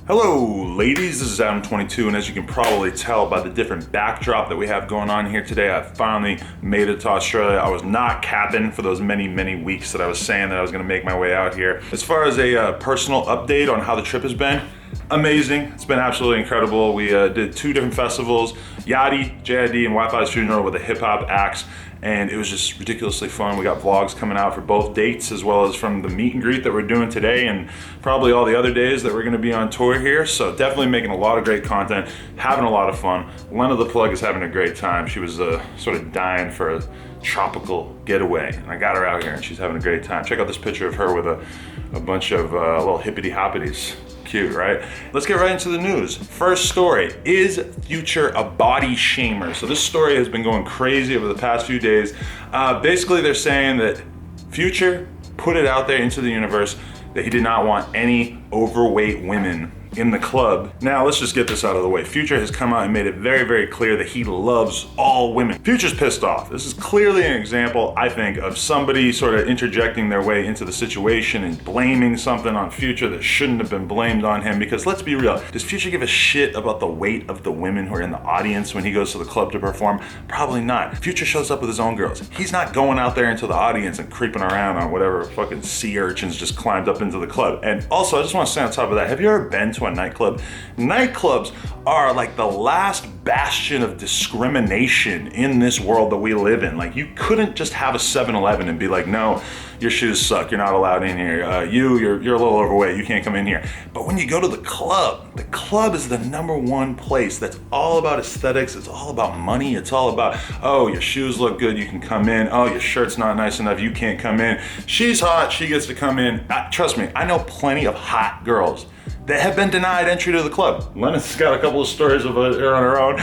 Hello ladies, this is Adam22, and as you can probably tell by the different backdrop that we have going on here today, I finally made it to Australia. I was not capping for those many weeks that I was saying that I was gonna make my way out here. As far as a personal update on how the trip has been, amazing. It's been absolutely incredible. We did 2 different festivals, Yachty, JID, and Wi-Fi's funeral with the hip hop acts, and it was just ridiculously fun. We got vlogs coming out for both dates, as well as from the meet and greet that we're doing today, and probably all the other days that we're gonna be on tour here. So definitely making a lot of great content, having a lot of fun. Lena the Plug is having a great time. She was sort of dying for a tropical getaway, and I got her out here and she's having a great time. Check out this picture of her with a bunch of little hippity hoppities. Cute, right? Let's get right into the news. First story, is Future a body shamer? So this story has been going crazy over the past few days. Basically, they're saying that Future put it out there into the universe that he did not want any overweight women in the club. Now, let's just get this out of the way. Future has come out and made it very clear that he loves all women. Future's pissed off. This is clearly an example, I think, of somebody sort of interjecting their way into the situation and blaming something on Future that shouldn't have been blamed on him, because let's be real, does Future give a shit about the weight of the women who are in the audience when he goes to the club to perform? Probably not. Future shows up with his own girls. He's not going out there into the audience and creeping around on whatever fucking sea urchins just climbed up into the club. And also, I just want to say on top of that, have you ever been to a nightclub? Nightclubs are like the last bastion of discrimination in this world that we live in. Like, you couldn't just have a 7-Eleven and be like, no, your shoes suck, you're not allowed in here. You're a little overweight, you can't come in here. But when you go to the club is the #1 place that's all about aesthetics, it's all about money, it's all about, oh, your shoes look good, you can come in. Oh, your shirt's not nice enough, you can't come in. She's hot, she gets to come in. Trust me, I know plenty of hot girls that have been denied entry to the club. Lena's got a couple of stories of her on her own.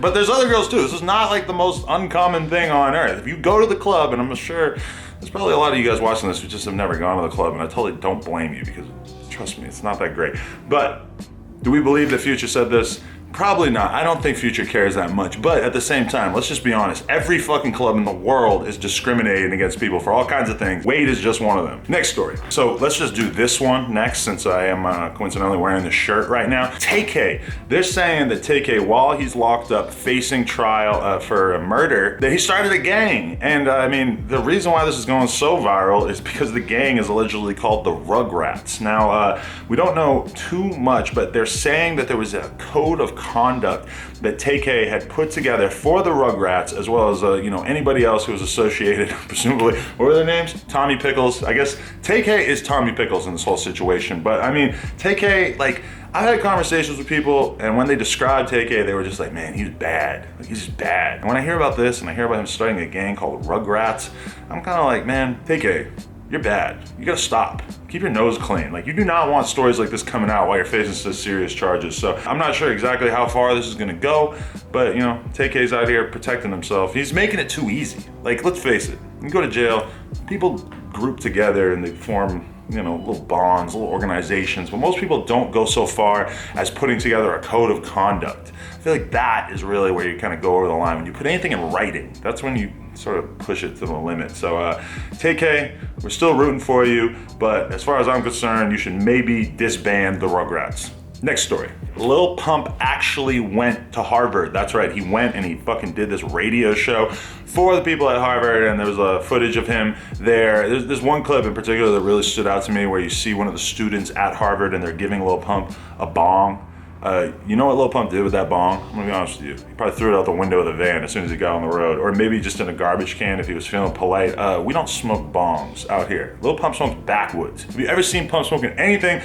But there's other girls too. This is not like the most uncommon thing on earth. If you go to the club, and I'm sure there's probably a lot of you guys watching this who just have never gone to the club, and I totally don't blame you, because trust me, it's not that great. But do we believe that Future said this? Probably not. I don't think Future cares that much. But at the same time, let's just be honest. Every fucking club in the world is discriminating against people for all kinds of things. Weight is just one of them. Next story. So let's just do this one next, since I am coincidentally wearing this shirt right now. TK. They're saying that TK, while he's locked up facing trial for a murder, that he started a gang. And I mean, the reason why this is going so viral is because the gang is allegedly called the Rugrats. Now, we don't know too much, but they're saying that there was a code of conduct that TK had put together for the Rugrats, as well as anybody else who was associated, presumably. What were their names? Tommy Pickles. I guess TK is Tommy Pickles in this whole situation. But I mean, TK, like, I had conversations with people, and when they described TK, they were just like, man, he's bad. Like, he's just bad. And when I hear about this, and I hear about him starting a gang called Rugrats, I'm kind of like, man, TK, you're bad. You gotta stop. Keep your nose clean. Like, you do not want stories like this coming out while you're facing such serious charges. So I'm not sure exactly how far this is gonna go, but TK's out here protecting himself. He's making it too easy. Like, let's face it, you go to jail, people group together and they form little bonds, little organizations, but most people don't go so far as putting together a code of conduct. I feel like that is really where you kind of go over the line. When you put anything in writing, that's when you sort of push it to the limit. So TK, we're still rooting for you, but as far as I'm concerned, you should maybe disband the Rugrats. Next story. Lil Pump actually went to Harvard. That's right, he went and he fucking did this radio show for the people at Harvard, and there was footage of him there. There's one clip in particular that really stood out to me, where you see one of the students at Harvard and they're giving Lil Pump a bong. You know what Lil Pump did with that bong? I'm gonna be honest with you. He probably threw it out the window of the van as soon as he got on the road, or maybe just in a garbage can if he was feeling polite. We don't smoke bongs out here. Lil Pump smokes backwoods. Have you ever seen Pump smoking anything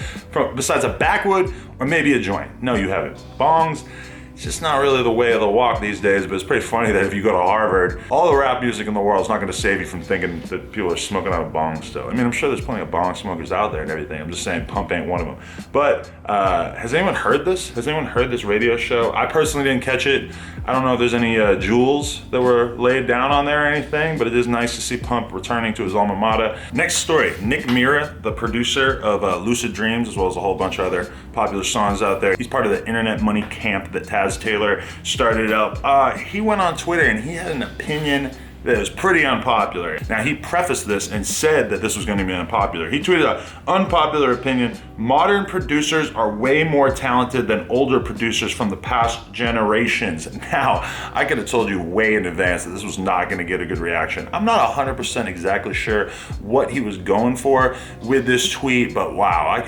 besides a backwood or maybe a joint? No, you haven't. Bongs, it's just not really the way of the walk these days, but it's pretty funny that if you go to Harvard, all the rap music in the world is not gonna save you from thinking that people are smoking out of bongs still. I mean, I'm sure there's plenty of bong smokers out there and everything. I'm just saying Pump ain't one of them. But has anyone heard this? Has anyone heard this radio show? I personally didn't catch it. I don't know if there's any jewels that were laid down on there or anything, but it is nice to see Pump returning to his alma mater. Next story, Mira, the producer of Lucid Dreams, as well as a whole bunch of other popular songs out there. He's part of the internet money camp that Taz Taylor started up. He went on Twitter and he had an opinion that is pretty unpopular. Now, he prefaced this and said that this was going to be unpopular. He tweeted out, unpopular opinion, modern producers are way more talented than older producers from the past generations. Now, I could have told you way in advance that this was not going to get a good reaction. I'm not 100% exactly sure what he was going for with this tweet, but wow,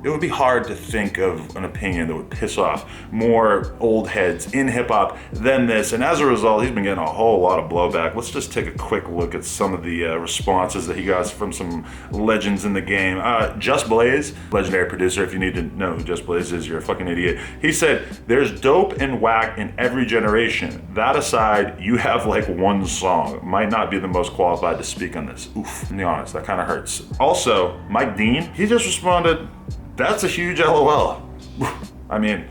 it would be hard to think of an opinion that would piss off more old heads in hip hop than this. And as a result, he's been getting a whole lot of blowback. Let's just take a quick look at some of the responses that he got from some legends in the game. Just Blaze, legendary producer. If you need to know who Just Blaze is, you're a fucking idiot. He said, there's dope and whack in every generation. That aside, you have like one song. Might not be the most qualified to speak on this. Oof, to be honest, that kind of hurts. Also, Mike Dean, he just responded, that's a huge LOL. I mean,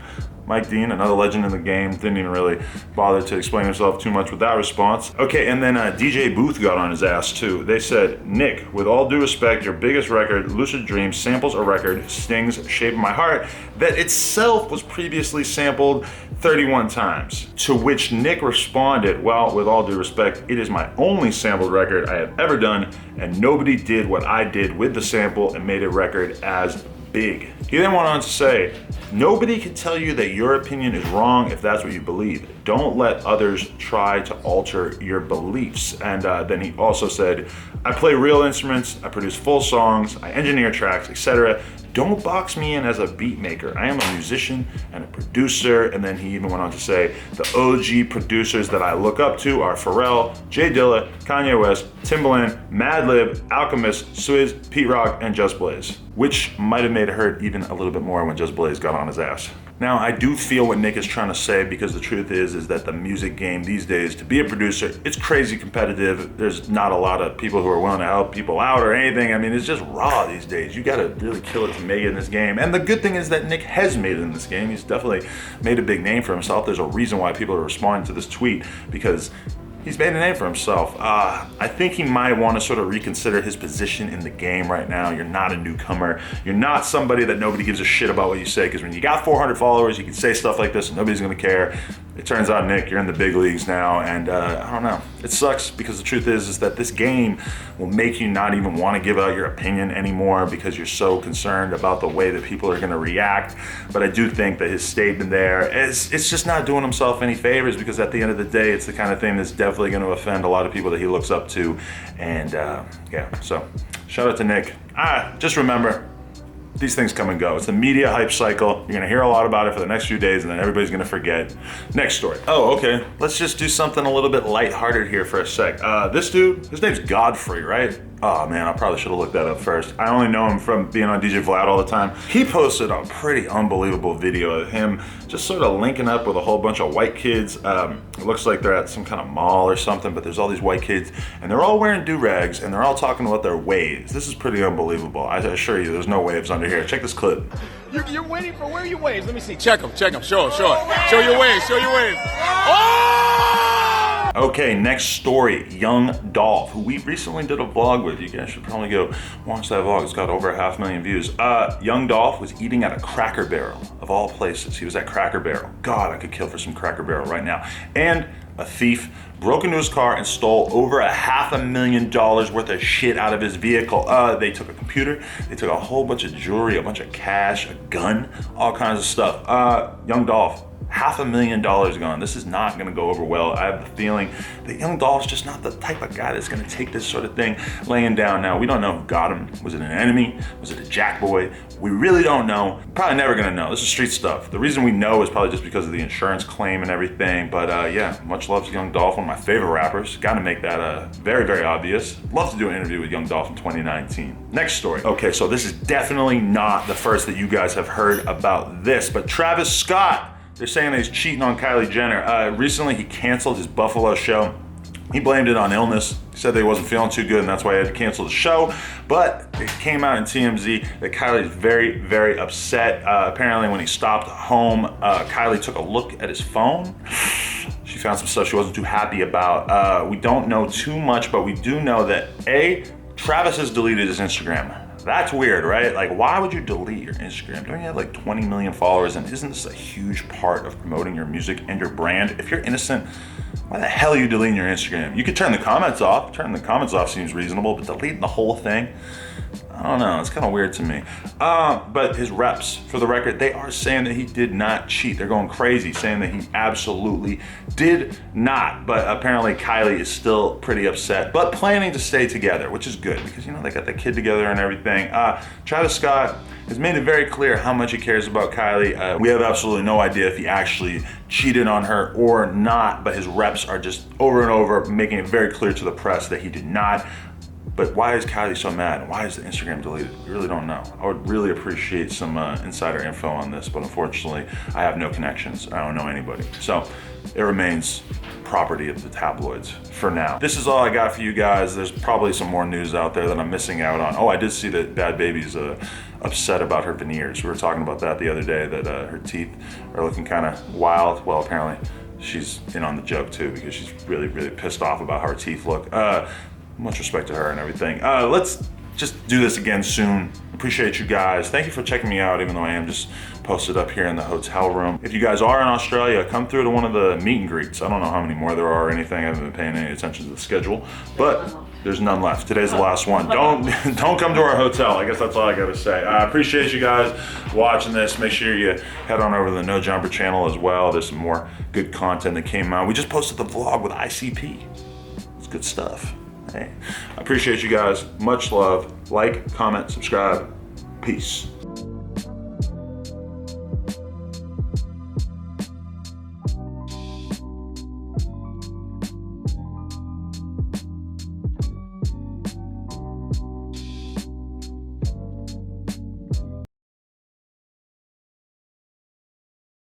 Mike Dean, another legend in the game, didn't even really bother to explain himself too much with that response. Okay, and then DJ Booth got on his ass too. They said, Nick, with all due respect, your biggest record, Lucid Dreams, samples a record, Sting's Shape of My Heart, that itself was previously sampled 31 times. To which Nick responded, well, with all due respect, it is my only sampled record I have ever done, and nobody did what I did with the sample and made a record as big. He then went on to say, nobody can tell you that your opinion is wrong if that's what you believe. Don't let others try to alter your beliefs. And then he also said, I play real instruments, I produce full songs, I engineer tracks, etc. Don't box me in as a beat maker. I am a musician and a producer. And then he even went on to say, the OG producers that I look up to are Pharrell, Jay Dilla, Kanye West, Timbaland, Madlib, Alchemist, Swizz, Pete Rock, and Just Blaze. Which might have made it hurt even a little bit more when Just Blaze got on his ass. Now, I do feel what Nick is trying to say, because the truth is that the music game these days, to be a producer, it's crazy competitive. There's not a lot of people who are willing to help people out or anything. I mean, it's just raw these days. You gotta really kill it to make it in this game. And the good thing is that Nick has made it in this game. He's definitely made a big name for himself. There's a reason why people are responding to this tweet, because he's made a name for himself. I think he might want to sort of reconsider his position in the game right now. You're not a newcomer. You're not somebody that nobody gives a shit about what you say, because when you got 400 followers, you can say stuff like this and nobody's gonna care. It turns out, Nick, you're in the big leagues now, and I don't know. It sucks, because the truth is that this game will make you not even want to give out your opinion anymore, because you're so concerned about the way that people are going to react. But I do think that his statement there it's just not doing himself any favors, because at the end of the day, it's the kind of thing that's definitely going to offend a lot of people that he looks up to. And yeah, so shout out to Nick. Just remember, these things come and go. It's the media hype cycle. You're gonna hear a lot about it for the next few days, and then everybody's gonna forget. Next story. Oh, okay. Let's just do something a little bit lighthearted here for a sec. This dude, his name's Godfrey, right? Oh man, I probably should have looked that up first. I only know him from being on DJ Vlad all the time. He posted a pretty unbelievable video of him just sort of linking up with a whole bunch of white kids. It looks like they're at some kind of mall or something, but there's all these white kids, and they're all wearing do-rags, and they're all talking about their waves. This is pretty unbelievable. I assure you, there's no waves under here. Check this clip. You're waiting for, where are your waves? Let me see. Check them. Show them. Show your waves. Oh! Okay, next story. Young Dolph, who we recently did a vlog with. You guys should probably go watch that vlog. It's got over 500,000 views. Young Dolph was eating at a Cracker Barrel, of all places. He was at Cracker Barrel. God, I could kill for some Cracker Barrel right now. And a thief broke into his car and stole over $500,000 worth of shit out of his vehicle. They took a computer, they took a whole bunch of jewelry, a bunch of cash, a gun, all kinds of stuff. Young Dolph, $500,000 gone. This is not gonna go over well. I have the feeling that Young Dolph's just not the type of guy that's gonna take this sort of thing laying down. Now, we don't know who got him. Was it an enemy? Was it a jack boy? We really don't know. Probably never gonna know. This is street stuff. The reason we know is probably just because of the insurance claim and everything. But yeah, much love to Young Dolph, one of my favorite rappers. Gotta make that very, very obvious. Love to do an interview with Young Dolph in 2019. Next story. Okay, so this is definitely not the first that you guys have heard about this, but Travis Scott, they're saying that he's cheating on Kylie Jenner. Recently, he canceled his Buffalo show. He blamed it on illness. He said that he wasn't feeling too good, and that's why he had to cancel the show. But it came out in TMZ that Kylie's very, very upset. Apparently, when he stopped home, Kylie took a look at his phone. She found some stuff she wasn't too happy about. We don't know too much, but we do know that Travis has deleted his Instagram. That's weird, right? Like, why would you delete your Instagram? Don't you have like 20 million followers? And isn't this a huge part of promoting your music and your brand? If you're innocent, why the hell are you deleting your Instagram? You could turn the comments off. Turning the comments off seems reasonable, but deleting the whole thing? I don't know, it's kind of weird to me. But his reps, for the record, they are saying that he did not cheat. They're going crazy, saying that he absolutely did not. But apparently Kylie is still pretty upset, but planning to stay together, which is good because, you know, they got the kid together and everything. Travis Scott has made it very clear how much he cares about Kylie. We have absolutely no idea if he actually cheated on her or not, but his reps are just over and over making it very clear to the press that he did not. But why is Kylie so mad? Why is the Instagram deleted? We really don't know. I would really appreciate some insider info on this, but unfortunately, I have no connections. I don't know anybody. So it remains property of the tabloids for now. This is all I got for you guys. There's probably some more news out there that I'm missing out on. Oh, I did see that Bad Baby's upset about her veneers. We were talking about that the other day, that her teeth are looking kind of wild. Well, apparently she's in on the joke too because she's really, really pissed off about how her teeth look. Much respect to her and everything. Let's just do this again soon. Appreciate you guys. Thank you for checking me out, even though I am just posted up here in the hotel room. If you guys are in Australia, come through to one of the meet and greets. I don't know how many more there are or anything. I haven't been paying any attention to the schedule, but there's none left. Today's the last one. Don't come to our hotel. I guess that's all I gotta say. I appreciate you guys watching this. Make sure you head on over to the No Jumper channel as well. There's some more good content that came out. We just posted the vlog with ICP. It's good stuff. Hey, I appreciate you guys. Much love. Like, comment, subscribe. Peace.